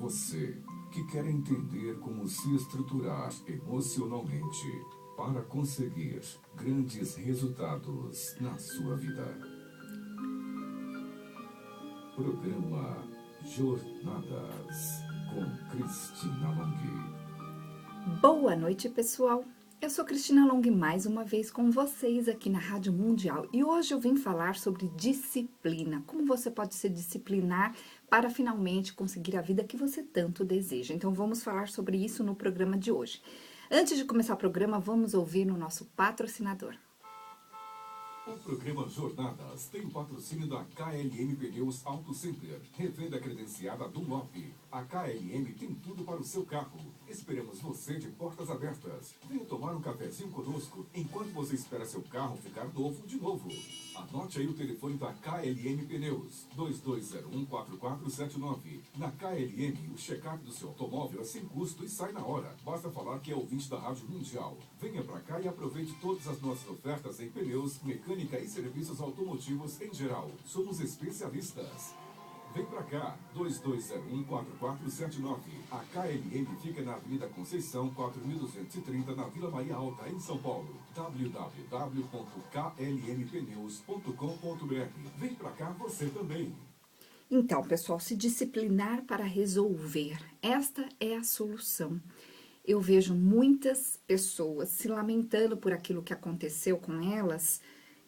você que quer entender como se estruturar emocionalmente para conseguir grandes resultados na sua vida. Programa Jornadas com Cristina Long. Boa noite, pessoal. Eu sou Cristina Long mais uma vez com vocês aqui na Rádio Mundial e hoje eu vim falar sobre disciplina, como você pode se disciplinar para finalmente conseguir a vida que você tanto deseja. Então vamos falar sobre isso no programa de hoje. Antes de começar o programa, vamos ouvir o nosso patrocinador. O programa Jornadas tem o patrocínio da KLM Pneus Auto Center, revenda credenciada Dunlop. A KLM tem tudo para o seu carro. Esperamos você de portas abertas. Venha tomar um cafezinho conosco enquanto você espera seu carro ficar novo de novo. Anote aí o telefone da KLM Pneus, 2201-4479. Na KLM, o check-up do seu automóvel é sem custo e sai na hora. Basta falar que é ouvinte da Rádio Mundial. Venha pra cá e aproveite todas as nossas ofertas em pneus, mecânica e serviços automotivos em geral. Somos especialistas. Vem pra cá, 2201-4479. A KLM fica na Avenida Conceição, 4230, na Vila Maria Alta, em São Paulo. www.klmpneus.com.br. Vem pra cá você também. Então, pessoal, se disciplinar para resolver. Esta é a solução. Eu vejo muitas pessoas se lamentando por aquilo que aconteceu com elas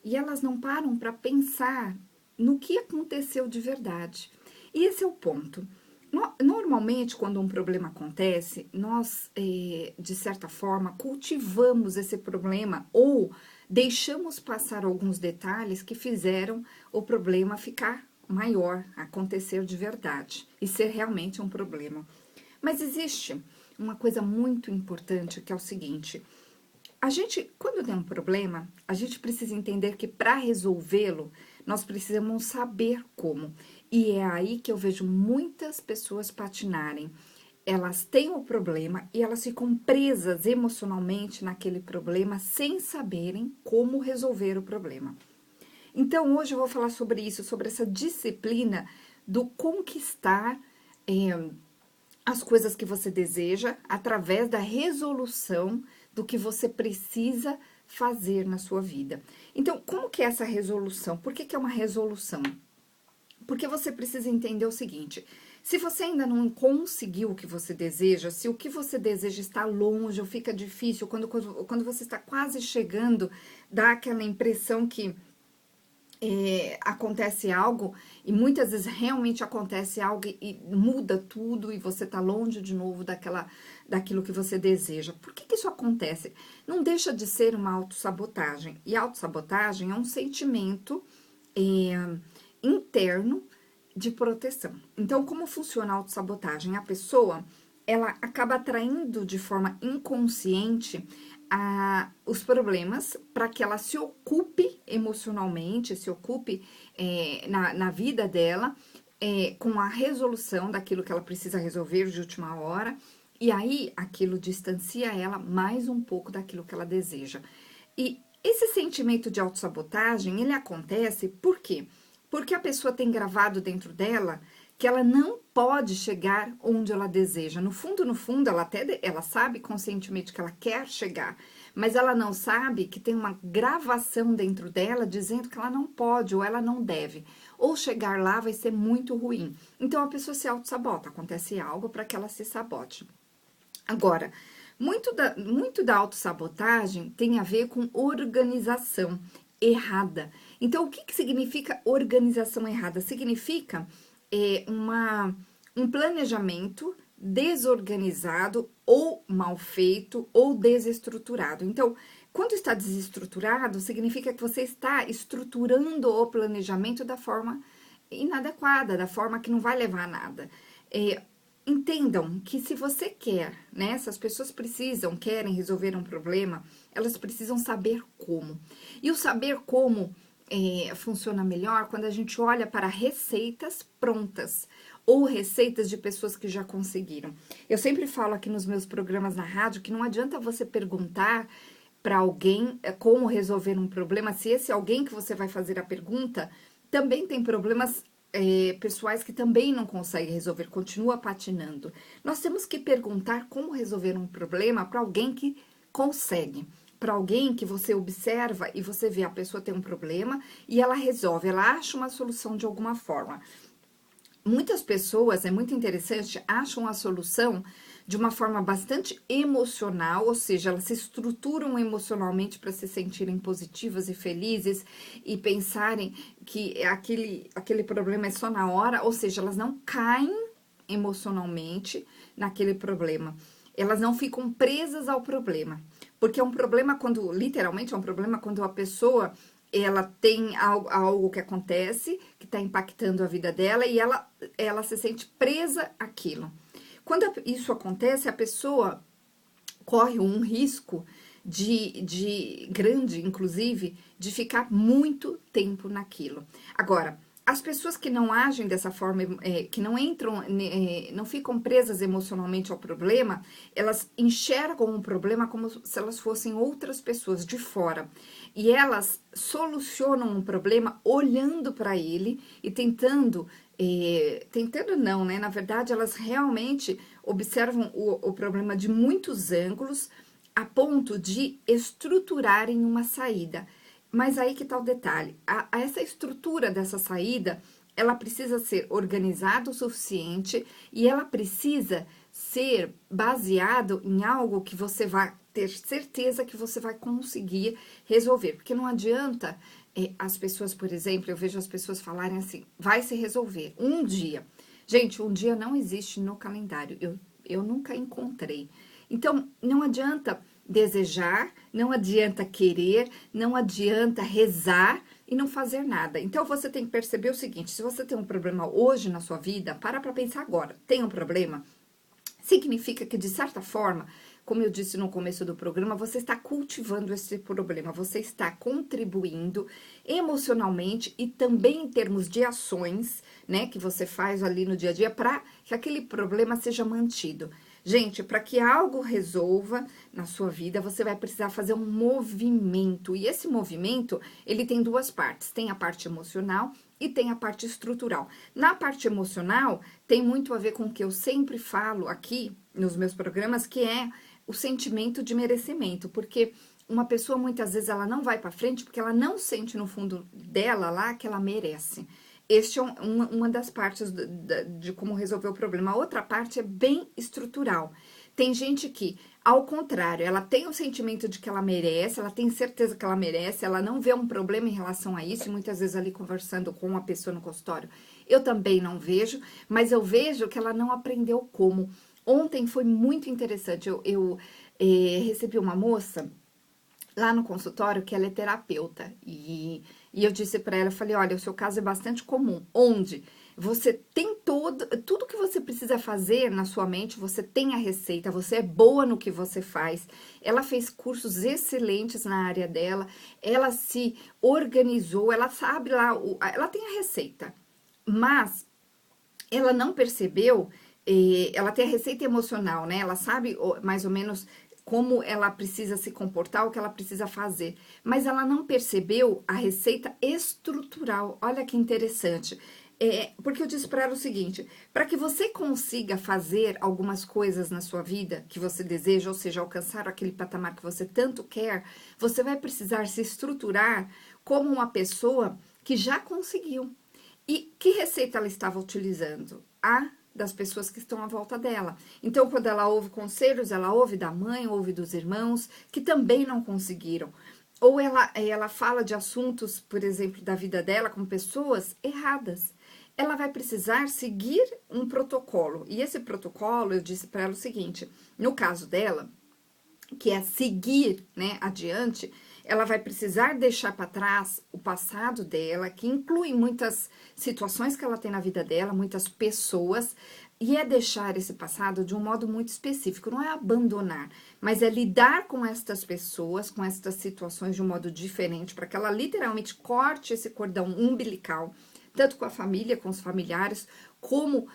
e elas não param para pensar no que aconteceu de verdade. E esse é o ponto. Normalmente, quando um problema acontece, nós, de certa forma, cultivamos esse problema ou deixamos passar alguns detalhes que fizeram o problema ficar maior, acontecer de verdade e ser realmente um problema. Mas existe uma coisa muito importante que é o seguinte: a gente, quando tem um problema, a gente precisa entender que para resolvê-lo, nós precisamos saber como. E é aí que eu vejo muitas pessoas patinarem. Elas têm o problema e elas ficam presas emocionalmente naquele problema sem saberem como resolver o problema. Então, hoje eu vou falar sobre isso, sobre essa disciplina do conquistar as coisas que você deseja através da resolução do que você precisa fazer na sua vida. Então, como que é essa resolução? Por que é uma resolução? Porque você precisa entender o seguinte: se você ainda não conseguiu o que você deseja, se o que você deseja está longe ou fica difícil, quando você está quase chegando, dá aquela impressão que acontece algo, e muitas vezes realmente acontece algo e muda tudo, e você tá longe de novo daquilo que você deseja. Por que isso acontece? Não deixa de ser uma autossabotagem, e autossabotagem é um sentimento interno de proteção. Então, como funciona a autossabotagem? A pessoa, ela acaba atraindo de forma inconsciente os problemas para que ela se ocupe emocionalmente, se ocupe na vida dela, com a resolução daquilo que ela precisa resolver de última hora, e aí aquilo distancia ela mais um pouco daquilo que ela deseja. E esse sentimento de autossabotagem, ele acontece por quê? Porque a pessoa tem gravado dentro dela que ela não pode chegar onde ela deseja. No fundo, ela sabe conscientemente que ela quer chegar, mas ela não sabe que tem uma gravação dentro dela dizendo que ela não pode ou ela não deve. Ou chegar lá vai ser muito ruim. Então, a pessoa se auto-sabota. Acontece algo para que ela se sabote. Agora, muito da autossabotagem tem a ver com organização errada. Então, o que significa organização errada? Significa um planejamento desorganizado ou mal feito ou desestruturado. Então, quando está desestruturado, significa que você está estruturando o planejamento da forma inadequada, da forma que não vai levar a nada. Entendam que se você quer, né, se as pessoas querem resolver um problema, elas precisam saber como. E o saber como funciona melhor quando a gente olha para receitas prontas ou receitas de pessoas que já conseguiram. Eu sempre falo aqui nos meus programas na rádio que não adianta você perguntar para alguém como resolver um problema, se esse alguém que você vai fazer a pergunta também tem problemas pessoais que também não conseguem resolver, continua patinando. Nós temos que perguntar como resolver um problema para alguém que consegue. Para alguém que você observa e você vê a pessoa tem um problema e ela resolve, ela acha uma solução de alguma forma. Muitas pessoas, é muito interessante, acham a solução de uma forma bastante emocional, ou seja, elas se estruturam emocionalmente para se sentirem positivas e felizes e pensarem que aquele problema é só na hora, ou seja, elas não caem emocionalmente naquele problema. Elas não ficam presas ao problema, porque é um problema quando, literalmente, é um problema quando a pessoa ela tem algo que acontece, que está impactando a vida dela, e ela se sente presa àquilo. Quando isso acontece, a pessoa corre um risco de grande, inclusive, de ficar muito tempo naquilo. Agora, as pessoas que não agem dessa forma, que não entram, não ficam presas emocionalmente ao problema, elas enxergam o problema como se elas fossem outras pessoas de fora. E elas solucionam um problema olhando para ele e tentando não, né? Na verdade, elas realmente observam o problema de muitos ângulos a ponto de estruturarem uma saída. Mas aí que tá o detalhe, essa estrutura dessa saída, ela precisa ser organizada o suficiente e ela precisa ser baseado em algo que você vai ter certeza que você vai conseguir resolver. Porque não adianta as pessoas, por exemplo, eu vejo as pessoas falarem assim, vai se resolver um dia. Gente, um dia não existe no calendário, eu nunca encontrei. Então, não adianta desejar, não adianta querer, não adianta rezar e não fazer nada. Então, você tem que perceber o seguinte, se você tem um problema hoje na sua vida, para pensar agora. Tem um problema? Significa que, de certa forma, como eu disse no começo do programa, você está cultivando esse problema, você está contribuindo emocionalmente e também em termos de ações, né, que você faz ali no dia a dia para que aquele problema seja mantido. Gente, para que algo resolva na sua vida, você vai precisar fazer um movimento. E esse movimento, ele tem duas partes. Tem a parte emocional e tem a parte estrutural. Na parte emocional, tem muito a ver com o que eu sempre falo aqui nos meus programas, que é o sentimento de merecimento. Porque uma pessoa, muitas vezes, ela não vai para frente porque ela não sente no fundo dela lá que ela merece. Este é uma das partes de como resolver o problema. A outra parte é bem estrutural. Tem gente que, ao contrário, ela tem o sentimento de que ela merece, ela tem certeza que ela merece, ela não vê um problema em relação a isso, e muitas vezes ali conversando com uma pessoa no consultório, eu também não vejo, mas eu vejo que ela não aprendeu como. Ontem foi muito interessante, eu recebi uma moça lá no consultório que ela é terapeuta e eu disse para ela, eu falei, olha, o seu caso é bastante comum, onde você tem tudo que você precisa fazer na sua mente, você tem a receita, você é boa no que você faz, ela fez cursos excelentes na área dela, ela se organizou, ela sabe lá, ela tem a receita, mas ela não percebeu, ela tem a receita emocional, né, ela sabe mais ou menos como ela precisa se comportar, o que ela precisa fazer. Mas ela não percebeu a receita estrutural. Olha que interessante. Porque eu disse para ela o seguinte, para que você consiga fazer algumas coisas na sua vida que você deseja, ou seja, alcançar aquele patamar que você tanto quer, você vai precisar se estruturar como uma pessoa que já conseguiu. E que receita ela estava utilizando? Das pessoas que estão à volta dela. Então, quando ela ouve conselhos, ela ouve da mãe, ouve dos irmãos, que também não conseguiram. Ou ela fala de assuntos, por exemplo, da vida dela com pessoas erradas. Ela vai precisar seguir um protocolo. E esse protocolo, eu disse para ela o seguinte, no caso dela, que é seguir, né, adiante, ela vai precisar deixar para trás o passado dela, que inclui muitas situações que ela tem na vida dela, muitas pessoas, e é deixar esse passado de um modo muito específico, não é abandonar, mas é lidar com estas pessoas, com estas situações de um modo diferente, para que ela literalmente corte esse cordão umbilical, tanto com a família, com os familiares, como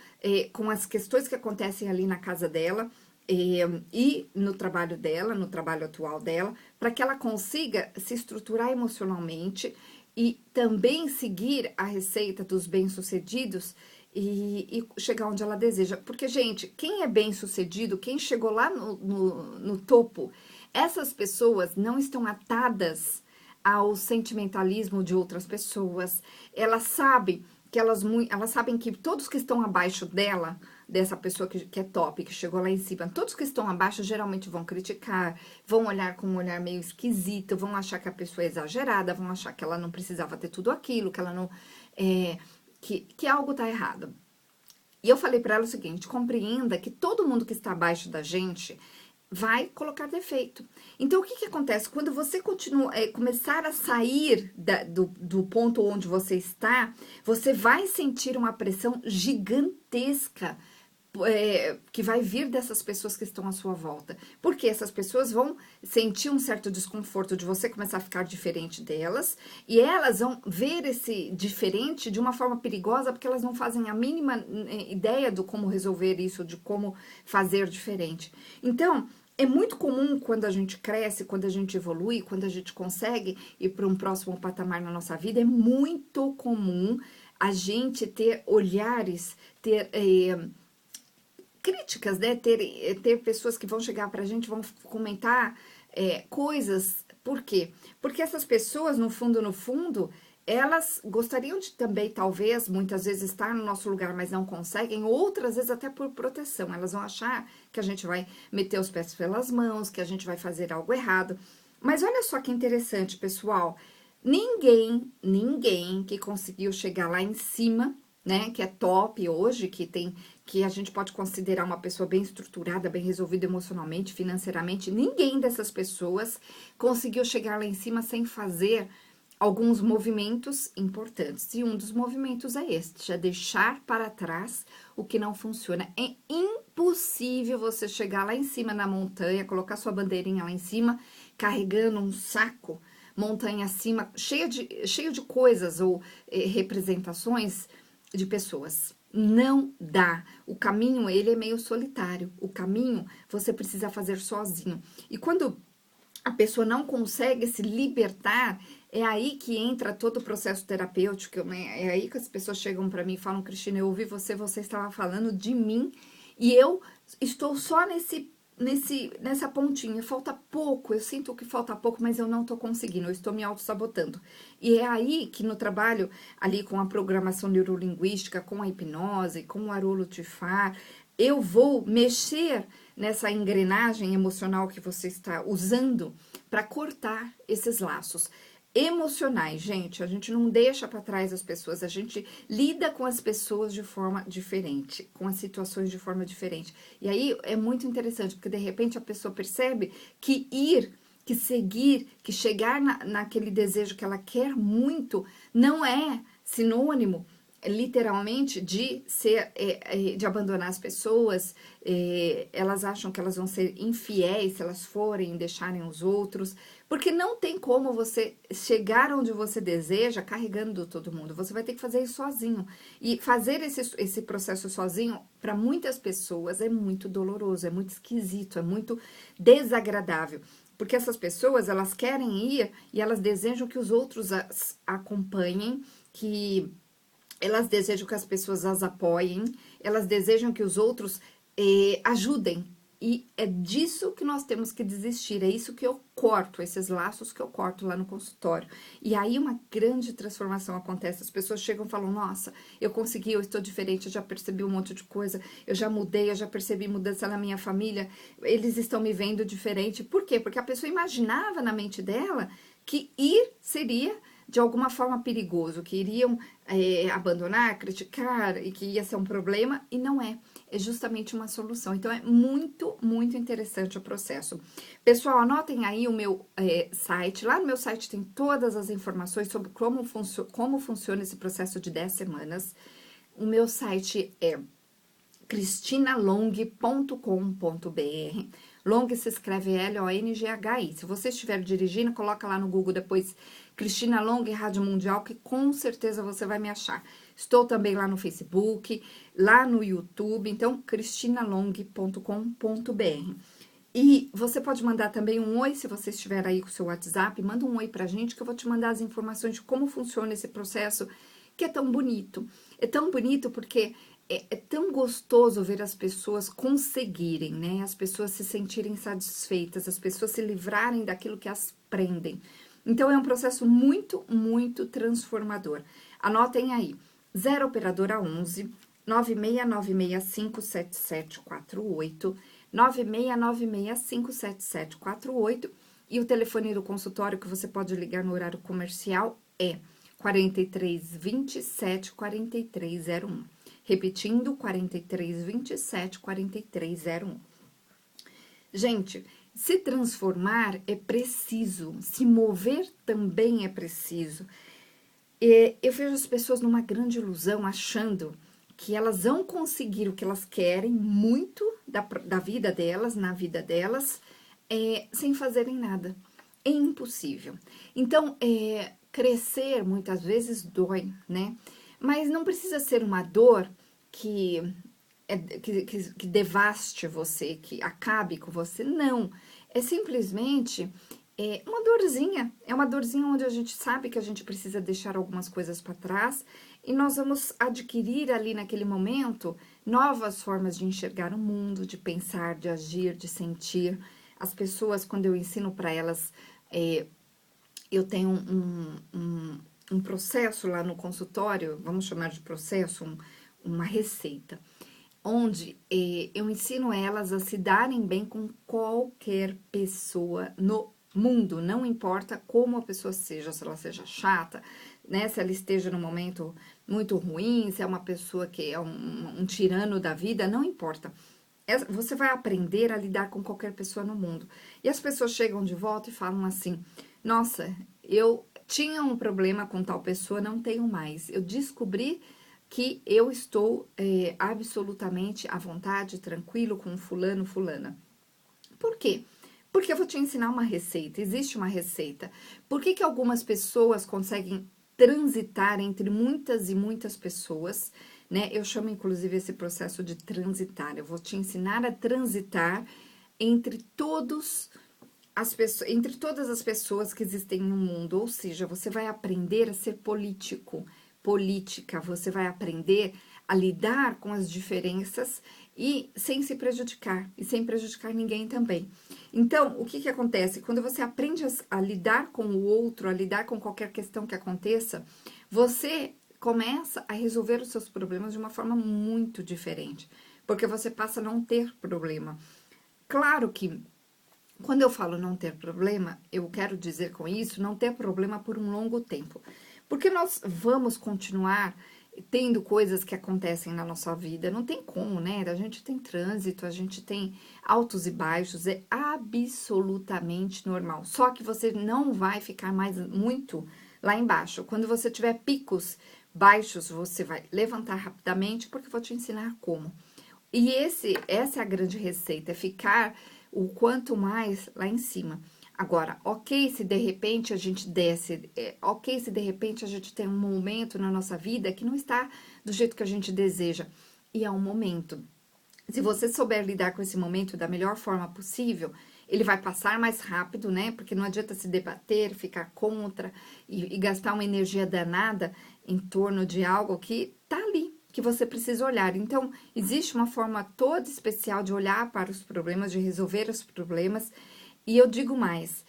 com as questões que acontecem ali na casa dela, e no trabalho dela, no trabalho atual dela, para que ela consiga se estruturar emocionalmente, e também seguir a receita dos bem-sucedidos e chegar onde ela deseja. Porque, gente, quem é bem-sucedido, quem chegou lá no topo, essas pessoas não estão atadas ao sentimentalismo de outras pessoas. Elas sabem que elas sabem que todos que estão abaixo dela, dessa pessoa que é top, que chegou lá em cima, todos que estão abaixo geralmente vão criticar, vão olhar com um olhar meio esquisito, vão achar que a pessoa é exagerada, vão achar que ela não precisava ter tudo aquilo, que ela não... que algo tá errado. E eu falei pra ela o seguinte, compreenda que todo mundo que está abaixo da gente vai colocar defeito. Então, o que acontece? Quando você começar a sair do ponto onde você está, você vai sentir uma pressão gigantesca que vai vir dessas pessoas que estão à sua volta. Porque essas pessoas vão sentir um certo desconforto de você começar a ficar diferente delas, e elas vão ver esse diferente de uma forma perigosa, porque elas não fazem a mínima ideia do como resolver isso, de como fazer diferente. Então, é muito comum quando a gente cresce, quando a gente evolui, quando a gente consegue ir para um próximo patamar na nossa vida, é muito comum a gente ter olhares, ter críticas, né? Ter pessoas que vão chegar pra gente, vão comentar coisas. Por quê? Porque essas pessoas, no fundo, elas gostariam de também, talvez, muitas vezes estar no nosso lugar, mas não conseguem, outras vezes até por proteção. Elas vão achar que a gente vai meter os pés pelas mãos, que a gente vai fazer algo errado. Mas olha só que interessante, pessoal. Ninguém que conseguiu chegar lá em cima, né, que é top hoje, que a gente pode considerar uma pessoa bem estruturada, bem resolvida emocionalmente, financeiramente, ninguém dessas pessoas conseguiu chegar lá em cima sem fazer alguns movimentos importantes. E um dos movimentos é este, é deixar para trás o que não funciona. É impossível você chegar lá em cima na montanha, colocar sua bandeirinha lá em cima, carregando um saco, montanha acima, cheio de coisas ou representações de pessoas. Não dá. O caminho, ele é meio solitário. O caminho você precisa fazer sozinho. E quando a pessoa não consegue se libertar, é aí que entra todo o processo terapêutico, né? É aí que as pessoas chegam para mim e falam, Cristina, eu ouvi você estava falando de mim e eu estou só nessa pontinha, falta pouco, eu sinto que falta pouco, mas eu não tô conseguindo, eu estou me auto-sabotando. E é aí que no trabalho, ali com a programação neurolinguística, com a hipnose, com o Arulutifar, eu vou mexer nessa engrenagem emocional que você está usando para cortar esses laços emocionais, gente. A gente não deixa para trás as pessoas, a gente lida com as pessoas de forma diferente, com as situações de forma diferente. E aí é muito interessante, porque de repente a pessoa percebe que que seguir, que chegar naquele desejo que ela quer muito, não é sinônimo literalmente de de abandonar as pessoas. Elas acham que elas vão ser infiéis se elas forem deixarem os outros, porque não tem como você chegar onde você deseja carregando todo mundo, você vai ter que fazer isso sozinho, e fazer esse processo sozinho, para muitas pessoas é muito doloroso, é muito esquisito, é muito desagradável, porque essas pessoas, elas querem ir e elas desejam que os outros as acompanhem, que elas desejam que as pessoas as apoiem, elas desejam que os outros ajudem. E é disso que nós temos que desistir, é isso que eu corto, esses laços que eu corto lá no consultório. E aí uma grande transformação acontece, as pessoas chegam e falam, nossa, eu consegui, eu estou diferente, eu já percebi um monte de coisa, eu já mudei, eu já percebi mudança na minha família, eles estão me vendo diferente. Por quê? Porque a pessoa imaginava na mente dela que ir seria de alguma forma perigoso, que iriam abandonar, criticar e que ia ser um problema, e não é. É justamente uma solução. Então, é muito, muito interessante o processo. Pessoal, anotem aí o meu site. Lá no meu site tem todas as informações sobre como funciona esse processo de 10 semanas. O meu site é cristinalong.com.br. Long se escreve L-O-N-G-H-I. Se você estiver dirigindo, coloca lá no Google depois Cristina Long Rádio Mundial, que com certeza você vai me achar. Estou também lá no Facebook, lá no YouTube, então cristinalong.com.br. E você pode mandar também um oi, se você estiver aí com o seu WhatsApp, manda um oi pra gente que eu vou te mandar as informações de como funciona esse processo, que é tão bonito. É tão bonito porque é tão gostoso ver as pessoas conseguirem, né? As pessoas se sentirem satisfeitas, as pessoas se livrarem daquilo que as prendem. Então, é um processo muito, muito transformador. Anotem aí, 0 operadora 11 969657748, 969657748, e o telefone do consultório que você pode ligar no horário comercial é 4327-4301. Repetindo, 4327-4301. Gente, se transformar é preciso, se mover também é preciso. Eu vejo as pessoas numa grande ilusão, achando que elas vão conseguir o que elas querem muito da vida delas, na vida delas, sem fazerem nada. É impossível. Então, crescer muitas vezes dói, né? Mas não precisa ser uma dor que devaste você, que acabe com você, não. É simplesmente uma dorzinha onde a gente sabe que a gente precisa deixar algumas coisas para trás e nós vamos adquirir ali naquele momento novas formas de enxergar o mundo, de pensar, de agir, de sentir. As pessoas, quando eu ensino para elas, eu tenho um processo lá no consultório, vamos chamar de processo, uma receita, onde eu ensino elas a se darem bem com qualquer pessoa no mundo, não importa como a pessoa seja, se ela seja chata, né, se ela esteja num momento muito ruim, se é uma pessoa que é um tirano da vida, não importa. Você vai aprender a lidar com qualquer pessoa no mundo. E as pessoas chegam de volta e falam assim, nossa, eu tinha um problema com tal pessoa, não tenho mais. Eu descobri que eu estou absolutamente à vontade, tranquilo com fulano, fulana. Por quê? Porque eu vou te ensinar uma receita, existe uma receita. Por que algumas pessoas conseguem transitar entre muitas e muitas pessoas, né? Eu chamo, inclusive, esse processo de transitar. Eu vou te ensinar a transitar entre todas as pessoas que existem no mundo. Ou seja, você vai aprender a ser política, você vai aprender a lidar com as diferenças e sem se prejudicar, e sem prejudicar ninguém também. Então, o que acontece? Quando você aprende a lidar com o outro, a lidar com qualquer questão que aconteça, você começa a resolver os seus problemas de uma forma muito diferente, porque você passa a não ter problema. Claro que, quando eu falo não ter problema, eu quero dizer com isso, não ter problema por um longo tempo. Porque nós vamos continuar tendo coisas que acontecem na nossa vida, não tem como, né? A gente tem trânsito, a gente tem altos e baixos, é absolutamente normal. Só que você não vai ficar mais muito lá embaixo. Quando você tiver picos baixos, você vai levantar rapidamente, porque eu vou te ensinar como. E essa é a grande receita, é ficar o quanto mais lá em cima. Agora, ok se de repente a gente desce, ok se de repente a gente tem um momento na nossa vida que não está do jeito que a gente deseja. E é um momento. Se você souber lidar com esse momento da melhor forma possível, ele vai passar mais rápido, né? Porque não adianta se debater, ficar contra e gastar uma energia danada em torno de algo que tá ali, que você precisa olhar. Então, existe uma forma toda especial de olhar para os problemas, de resolver os problemas. E eu digo mais,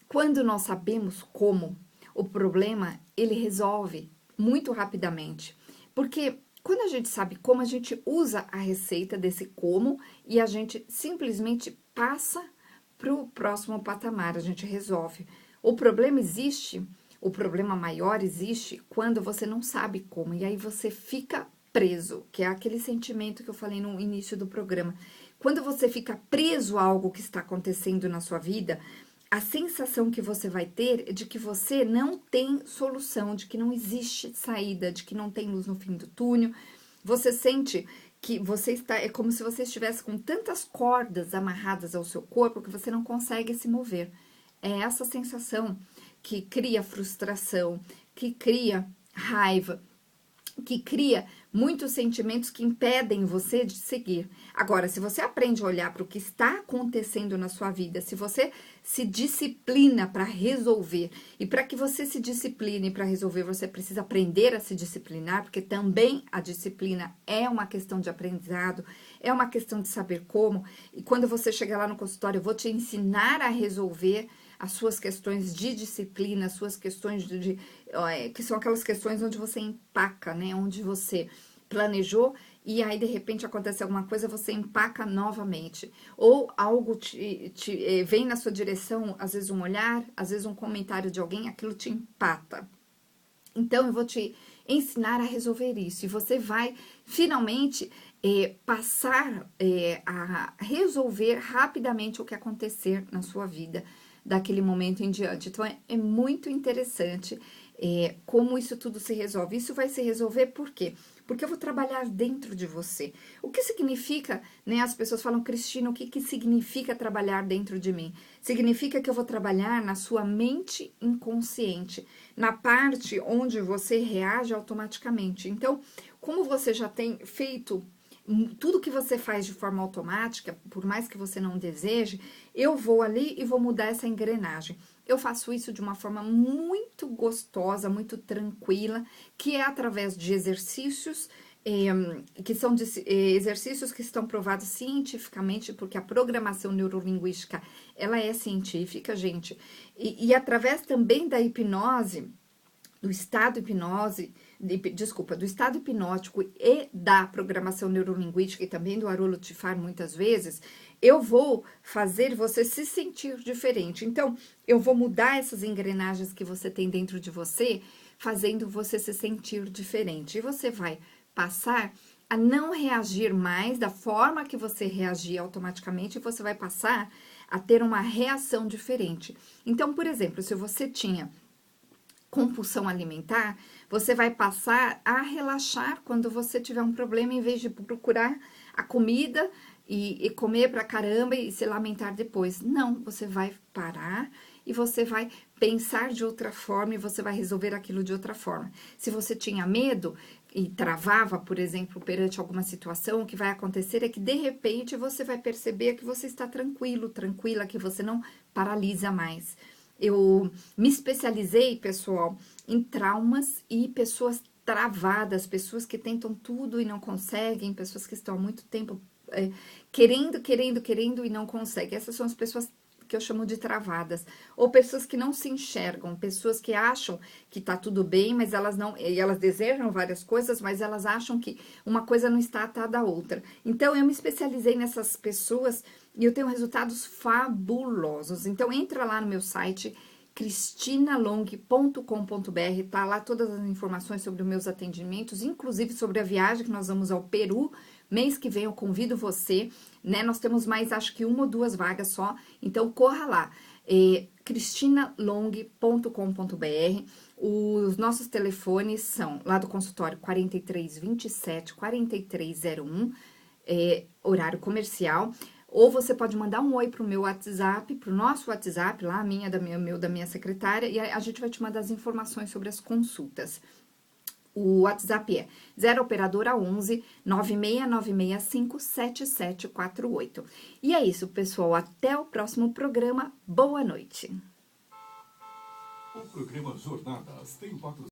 quando nós sabemos como, o problema, ele resolve muito rapidamente. Porque quando a gente sabe como, a gente usa a receita desse como e a gente simplesmente passa para o próximo patamar, a gente resolve. O problema existe, o problema maior existe quando você não sabe como, e aí você fica preso, que é aquele sentimento que eu falei no início do programa. Quando você fica preso a algo que está acontecendo na sua vida, a sensação que você vai ter é de que você não tem solução, de que não existe saída, de que não tem luz no fim do túnel. Você sente que você está, é como se você estivesse com tantas cordas amarradas ao seu corpo que você não consegue se mover. É essa sensação que cria frustração, que cria raiva, que cria muitos sentimentos que impedem você de seguir. Agora, se você aprende a olhar para o que está acontecendo na sua vida, se você se disciplina para resolver, e para que você se discipline para resolver, você precisa aprender a se disciplinar, porque também a disciplina é uma questão de aprendizado, é uma questão de saber como, e quando você chegar lá no consultório, eu vou te ensinar a resolver as suas questões de disciplina, as suas questões que são aquelas questões onde você empaca, né? Onde você planejou e aí de repente acontece alguma coisa, você empaca novamente. Ou algo vem na sua direção, às vezes um olhar, às vezes um comentário de alguém, aquilo te empata. Então, eu vou te ensinar a resolver isso. E você vai, finalmente, passar a resolver rapidamente o que acontecer na sua vida daquele momento em diante. Então, é muito interessante como isso tudo se resolve. Isso vai se resolver por quê? Porque eu vou trabalhar dentro de você. O que significa, né? As pessoas falam, Cristina, o que significa trabalhar dentro de mim? Significa que eu vou trabalhar na sua mente inconsciente, na parte onde você reage automaticamente. Então, como você já tem feito tudo que você faz de forma automática, por mais que você não deseje, eu vou ali e vou mudar essa engrenagem. Eu faço isso de uma forma muito gostosa, muito tranquila, que é através de exercícios, que são exercícios que estão provados cientificamente, porque a programação neurolinguística, ela é científica, gente, e através também da hipnose, do estado do estado hipnótico e da programação neurolinguística e também do Arulutfar muitas vezes, eu vou fazer você se sentir diferente. Então, eu vou mudar essas engrenagens que você tem dentro de você, fazendo você se sentir diferente. E você vai passar a não reagir mais da forma que você reagia automaticamente, e você vai passar a ter uma reação diferente. Então, por exemplo, se você tinha compulsão alimentar, você vai passar a relaxar quando você tiver um problema, em vez de procurar a comida e comer pra caramba e se lamentar depois. Não, você vai parar e você vai pensar de outra forma e você vai resolver aquilo de outra forma. Se você tinha medo e travava, por exemplo, perante alguma situação, o que vai acontecer é que, de repente, você vai perceber que você está tranquilo, tranquila, que você não paralisa mais. Eu me especializei, pessoal, em traumas e pessoas travadas, pessoas que tentam tudo e não conseguem, pessoas que estão há muito tempo querendo e não conseguem. Essas são as pessoas que eu chamo de travadas. Ou pessoas que não se enxergam, pessoas que acham que tá tudo bem, mas elas não, e elas desejam várias coisas, mas elas acham que uma coisa não está atada à outra. Então, eu me especializei nessas pessoas e eu tenho resultados fabulosos. Então, entra lá no meu site, cristinalong.com.br, tá lá todas as informações sobre os meus atendimentos, inclusive sobre a viagem que nós vamos ao Peru. Mês que vem eu convido você, né? Nós temos mais, acho que 1 ou 2 vagas só, então corra lá. cristinalong.com.br. Os nossos telefones são lá do consultório 4327 4301, horário comercial. Ou você pode mandar um oi pro meu WhatsApp, pro nosso WhatsApp, lá, da minha secretária, e a gente vai te mandar as informações sobre as consultas. O WhatsApp é 0 operadora 11 96965 7748. E é isso, pessoal. Até o próximo programa. Boa noite. O programa Jornadas tem patrocínio.